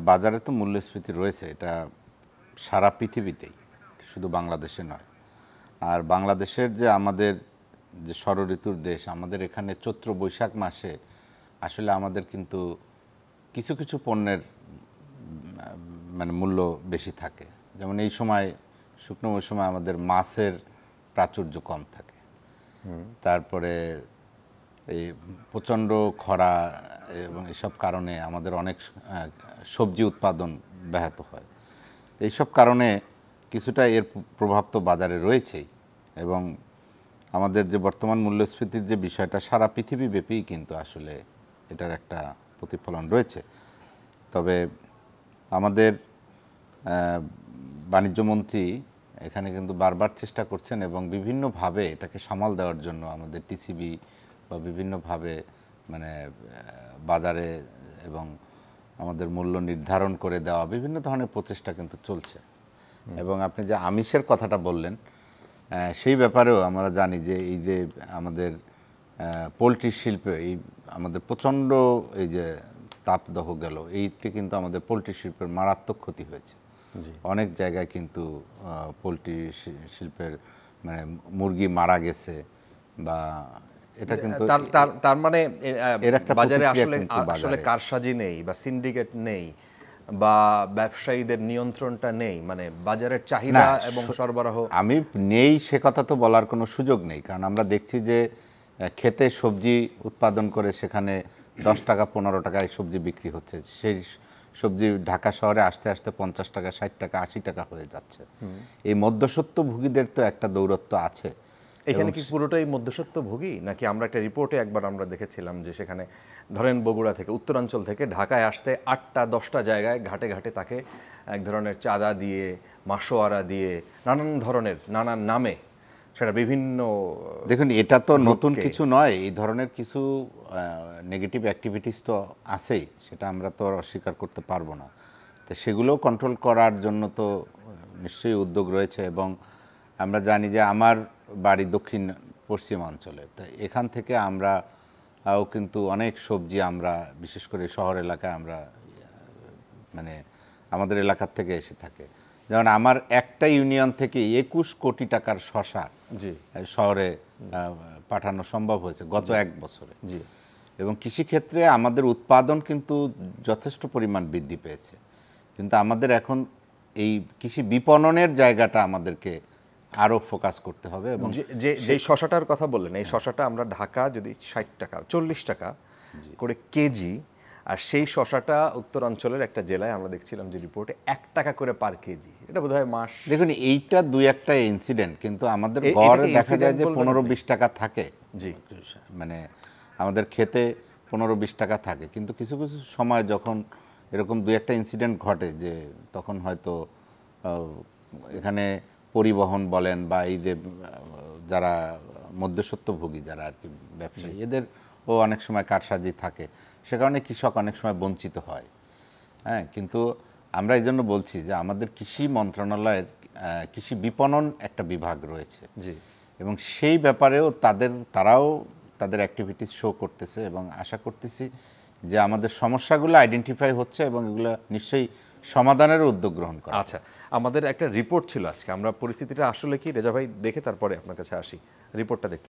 বাজারে তো মূল্যস্ফীতি রয়েছে, এটা সারা পৃথিবীতেই, শুধু বাংলাদেশে নয়। আর বাংলাদেশের যে আমাদের যে ষড়ঋতুর দেশ, আমাদের এখানে চৈত্র বৈশাখ মাসে আসলে আমাদের কিন্তু কিছু কিছু পণ্যের মানে মূল্য বেশি থাকে। যেমন এই সময় শুকনো মৌসুমে আমাদের মাছের প্রাচুর্য কম থাকে। তারপরে এই প্রচণ্ড খরা এবং এসব কারণে আমাদের অনেক সবজি উৎপাদন ব্যাহত হয়। এইসব কারণে কিছুটা এর প্রভাব তো বাজারে রয়েছেই, এবং আমাদের যে বর্তমান মূল্যস্ফীতির যে বিষয়টা সারা পৃথিবীব্যাপী কিন্তু আসলে এটার একটা প্রতিফলন রয়েছে। তবে আমাদের বাণিজ্যমন্ত্রী এখানে কিন্তু বারবার চেষ্টা করছেন এবং বিভিন্নভাবে এটাকে সামাল দেওয়ার জন্য আমাদের টিসিবি বা বিভিন্নভাবে মানে বাজারে এবং আমাদের মূল্য নির্ধারণ করে দেওয়া বিভিন্ন ধরনের প্রচেষ্টা কিন্তু চলছে। এবং আপনি যে আমিষের কথাটা বললেন, সেই ব্যাপারেও আমরা জানি যে এই যে আমাদের পোলট্রি শিল্পে এই আমাদের প্রচণ্ড এই যে তাপদাহ গেল, এইটি কিন্তু আমাদের পোলট্রি শিল্পের মারাত্মক ক্ষতি হয়েছে। অনেক জায়গায় কিন্তু পোলট্রি শিল্পের মানে মুরগি মারা গেছে, বা এটা কিন্তু তার মানে এর একটা বাজারে আসলে বাজারে কারসাজি নেই বা সিন্ডিকেট নেই বা ব্যবসায়ীদের নিয়ন্ত্রণটা নেই, মানে বাজারের চাহিদা এবং সরবরাহ আমি নেই সে কথা তো বলার কোনো সুযোগ নেই। কারণ আমরা দেখছি যে খেতে সবজি উৎপাদন করে সেখানে 10 টাকা 15 টাকায় সবজি বিক্রি হচ্ছে, সেই সবজি ঢাকা শহরে আসতে আসতে 50 টাকা 60 টাকা 80 টাকা হয়ে যাচ্ছে। এই মধ্যস্বত্বভোগীদের তো একটা দৌরত্ব আছে। এখানে কি পুরোটাই মধ্যস্বত্বভোগী, নাকি আমরা একটা রিপোর্টে একবার আমরা দেখেছিলাম যে সেখানে ধরেন বগুড়া থেকে উত্তরাঞ্চল থেকে ঢাকায় আসতে 8টা 10টা জায়গায় ঘাটে ঘাটে তাকে এক ধরনের চাঁদা দিয়ে মাসোয়ারা দিয়ে নানান ধরনের নানান নামে সেটা বিভিন্ন, দেখুন এটা তো নতুন কিছু নয়, এই ধরনের কিছু নেগেটিভ অ্যাক্টিভিটিস তো আছেই, সেটা আমরা তো অস্বীকার করতে পারবো না। তো সেগুলো কন্ট্রোল করার জন্য তো নিশ্চয়ই উদ্যোগ রয়েছে। এবং আমরা জানি যে আমার বাড়ি দক্ষিণ পশ্চিমাঞ্চলে, তো এখান থেকে আমরাও কিন্তু অনেক সবজি আমরা বিশেষ করে শহর এলাকায় আমরা মানে আমাদের এলাকার থেকে এসে থাকে। যেমন আমার একটা ইউনিয়ন থেকে 21 কোটি টাকার শসা শহরে পাঠানো সম্ভব হয়েছে গত এক বছরে। এবং কৃষিক্ষেত্রে আমাদের উৎপাদন কিন্তু যথেষ্ট পরিমাণ বৃদ্ধি পেয়েছে, কিন্তু আমাদের এখন এই কৃষি বিপণনের জায়গাটা আমাদেরকে আরও ফোকাস করতে হবে। এবং যে শসাটার কথা বললেন, এই শসাটা আমরা ঢাকা যদি 60 টাকা 40 টাকা করে কেজি, আর সেই শসাটা উত্তরাঞ্চলের একটা জেলায় আমরা দেখছিলাম যে রিপোর্টে 1 টাকা করে পার কেজি। এটা বোধহয় মাস, দেখুন এইটা দুই একটা ইনসিডেন্ট, কিন্তু আমাদের গড়ে দেখা যায় যে 15-20 টাকা থাকে। মানে আমাদের খেতে 15-20 টাকা থাকে, কিন্তু কিছু কিছু সময় যখন এরকম দুই একটা ইনসিডেন্ট ঘটে যে তখন হয়তো এখানে পরিবহন বলেন বা এই যে যারা মধ্যস্বত্বভোগী যারা আর কি ব্যবসায়ী, এদেরও অনেক সময় কারসাজি থাকে, সে কারণে কৃষক অনেক সময় বঞ্চিত হয়। হ্যাঁ, কিন্তু আমরা এই জন্য বলছি যে আমাদের কৃষি মন্ত্রণালয়ের কৃষি বিপণন একটা বিভাগ রয়েছে, এবং সেই ব্যাপারেও তারাও তাদের অ্যাক্টিভিটিস শো করতেছে, এবং আশা করতেছি যে আমাদের সমস্যাগুলো আইডেন্টিফাই হচ্ছে এবং এগুলো নিশ্চয়ই সমাধানের উদ্যোগ গ্রহণ করা। আচ্ছা, আমাদের একটা রিপোর্ট ছিল আজকে, আমরা পরিস্থিতিটা আসলে কি রেজা ভাই দেখে তারপরে আপনার কাছে আসি, রিপোর্টটা দেখতে।